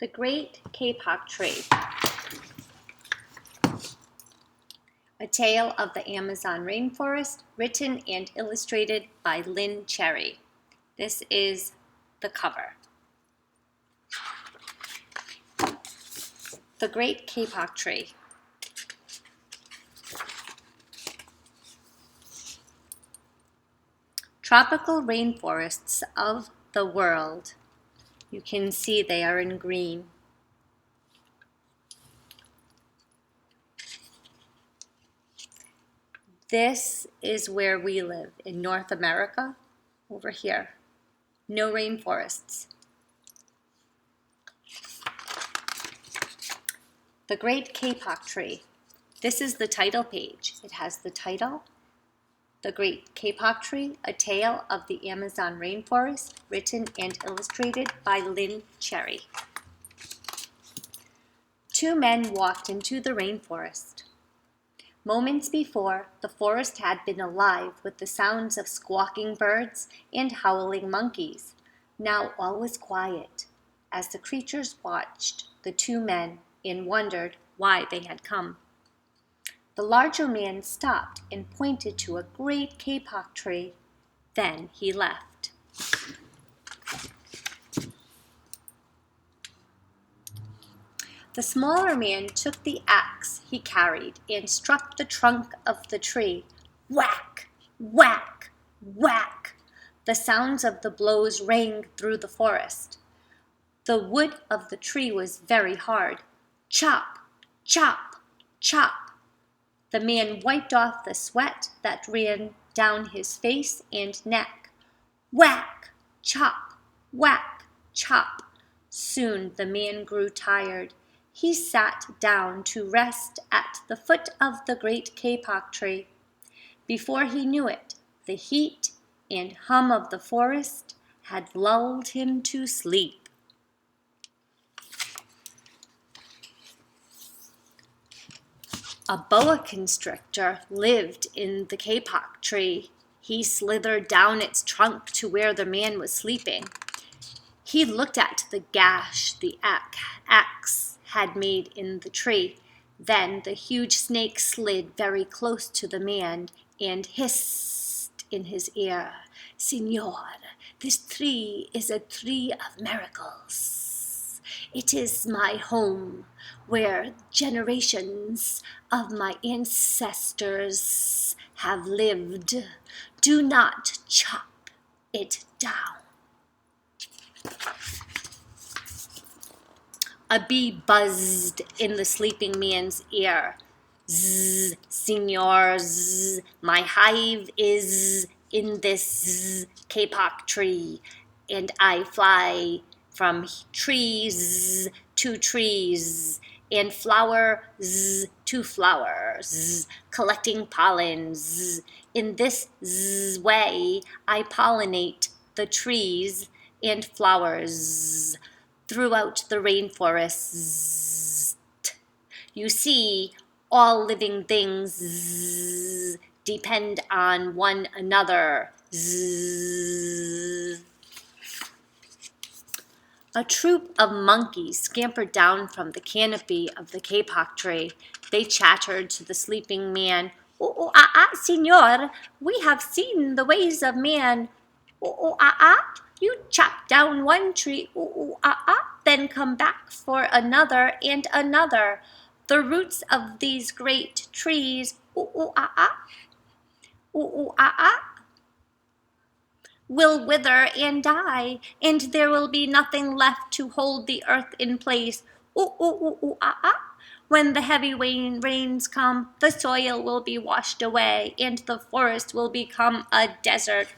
The Great Kapok Tree. A Tale of the Amazon Rainforest, written and illustrated by Lynn Cherry. This is the cover. The Great Kapok Tree. Tropical rainforests of the world. You can see they are in green. This is where we live in North America, over here. No rainforests. The Great Kapok Tree. This is the title page. It has the title, The Great Kapok Tree, A Tale of the Amazon Rainforest, written and illustrated by Lynn Cherry. Two men walked into the rainforest. Moments before, the forest had been alive with the sounds of squawking birds and howling monkeys. Now all was quiet, as the creatures watched the two men and wondered why they had come. The larger man stopped and pointed to a great kapok tree. Then he left. The smaller man took the axe he carried and struck the trunk of the tree. Whack! Whack! Whack! The sounds of the blows rang through the forest. The wood of the tree was very hard. Chop! Chop! Chop! The man wiped off the sweat that ran down his face and neck. Whack! Chop! Whack! Chop! Soon the man grew tired. He sat down to rest at the foot of the great kapok tree. Before he knew it, the heat and hum of the forest had lulled him to sleep. A boa constrictor lived in the kapok tree. He slithered down its trunk to where the man was sleeping. He looked at the gash the axe had made in the tree. Then the huge snake slid very close to the man and hissed in his ear, "Signor, this tree is a tree of miracles. It is my home, where generations of my ancestors have lived. Do not chop it down." A bee buzzed in the sleeping man's ear. "Zzz, signor, zzz, my hive is in this kapok tree, and I fly from trees to trees, and flowers to flowers, collecting pollens. In this way, I pollinate the trees and flowers throughout the rainforest. You see, all living things depend on one another. A troop of monkeys scampered down from the canopy of the kapok tree. They chattered to the sleeping man. Signor, we have seen the ways of man. You chop down one tree, then come back for another and another. The roots of these great trees, will wither and die, and there will be nothing left to hold the earth in place. When the heavy rains come, the soil will be washed away, and the forest will become a desert.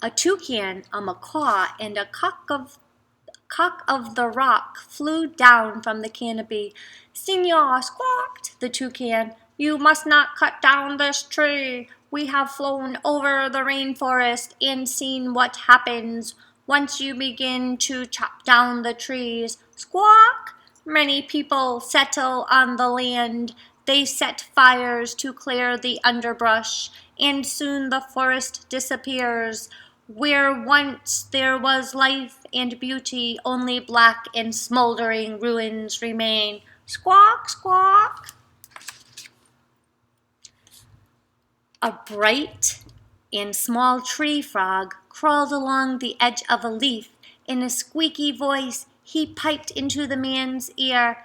A toucan, a macaw, and a cock of the rock flew down from the canopy. "Signor," squawked the toucan, "you must not cut down this tree. We have flown over the rainforest and seen what happens once you begin to chop down the trees." Squawk! Many people settle on the land. They set fires to clear the underbrush, and soon the forest disappears. Where once there was life and beauty, only black and smoldering ruins remain. Squawk, squawk. A bright and small tree frog crawled along the edge of a leaf. In a squeaky voice, he piped into the man's ear,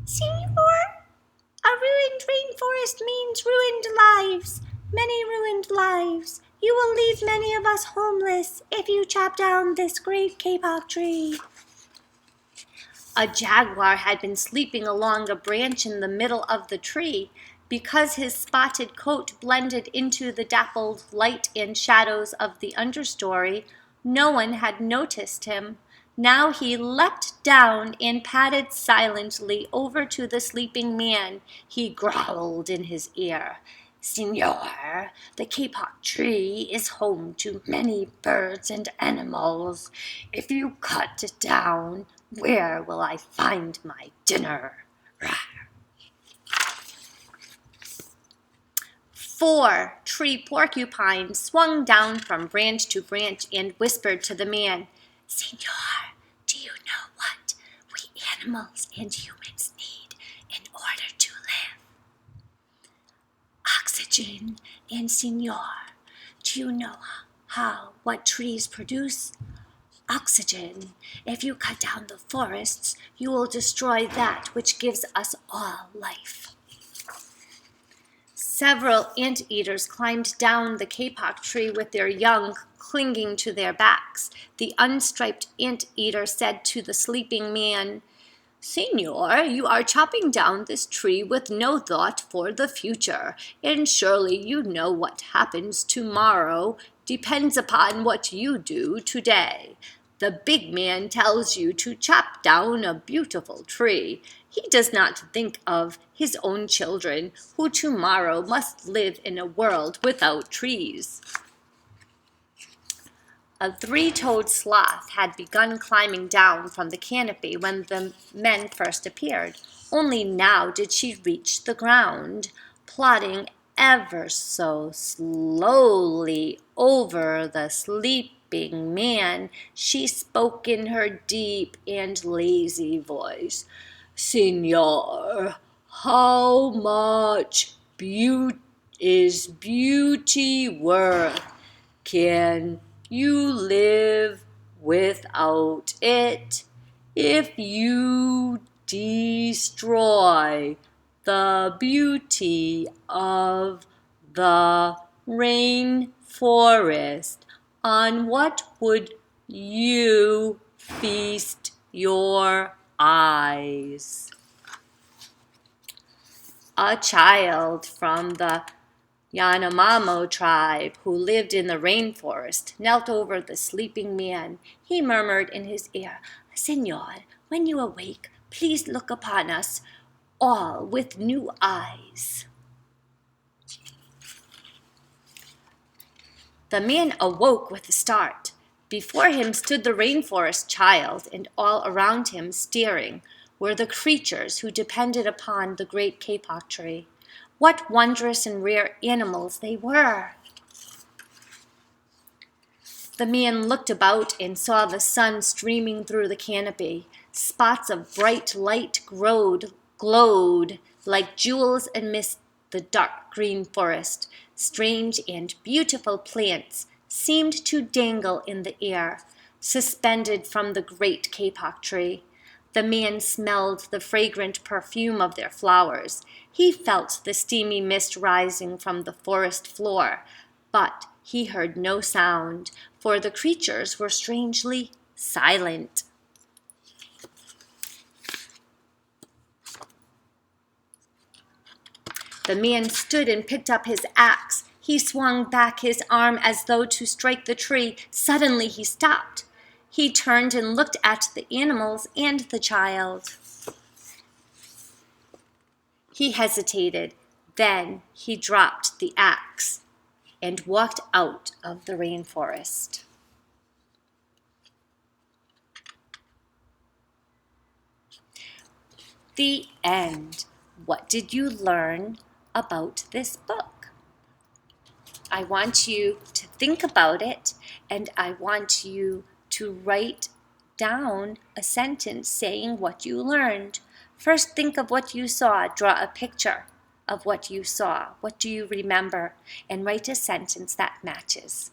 Senor, a ruined rainforest means ruined lives, many ruined lives. You will leave many of us homeless if you chop down this great kapok tree. A jaguar had been sleeping along a branch in the middle of the tree. Because his spotted coat blended into the dappled light and shadows of the understory, no one had noticed him. Now he leapt down and padded silently over to the sleeping man. He growled in his ear, Senor, the kapok tree is home to many birds and animals. If you cut it down, where will I find my dinner? 4 tree porcupines swung down from branch to branch and whispered to the man, Senor, do you know what we animals and humans need in order to live? Oxygen. And Senor, do you know what trees produce? Oxygen. If you cut down the forests, you will destroy that which gives us all life. Several anteaters climbed down the kapok tree with their young clinging to their backs. The unstriped anteater said to the sleeping man, Senor, you are chopping down this tree with no thought for the future, and surely you know what happens tomorrow depends upon what you do today. The big man tells you to chop down a beautiful tree. He does not think of his own children, who tomorrow must live in a world without trees. A 3-toed sloth had begun climbing down from the canopy when the men first appeared. Only now did she reach the ground, plodding ever so slowly over the sleeping man. She spoke in her deep and lazy voice. Senor, how much is beauty worth? Can you live without it? If you destroy the beauty of the rainforest, on what would you feast your eyes? A child from the Yanomamo tribe, who lived in the rainforest, knelt over the sleeping man. He murmured in his ear, Senor, when you awake, please look upon us all with new eyes. The man awoke with a start. Before him stood the rainforest child, and all around him, staring, were the creatures who depended upon the great kapok tree. What wondrous and rare animals they were! The man looked about and saw the sun streaming through the canopy. Spots of bright light glowed like jewels amidst the dark green forest. Strange and beautiful plants seemed to dangle in the air, suspended from the great kapok tree. The man smelled the fragrant perfume of their flowers. He felt the steamy mist rising from the forest floor, but he heard no sound, for the creatures were strangely silent. The man stood and picked up his axe. He swung back his arm as though to strike the tree. Suddenly he stopped. He turned and looked at the animals and the child. He hesitated. Then he dropped the axe and walked out of the rainforest. The end. What did you learn about this book? I want you to think about it, and I want you to write down a sentence saying what you learned. First, think of what you saw. Draw a picture of what you saw. What do you remember? And write a sentence that matches.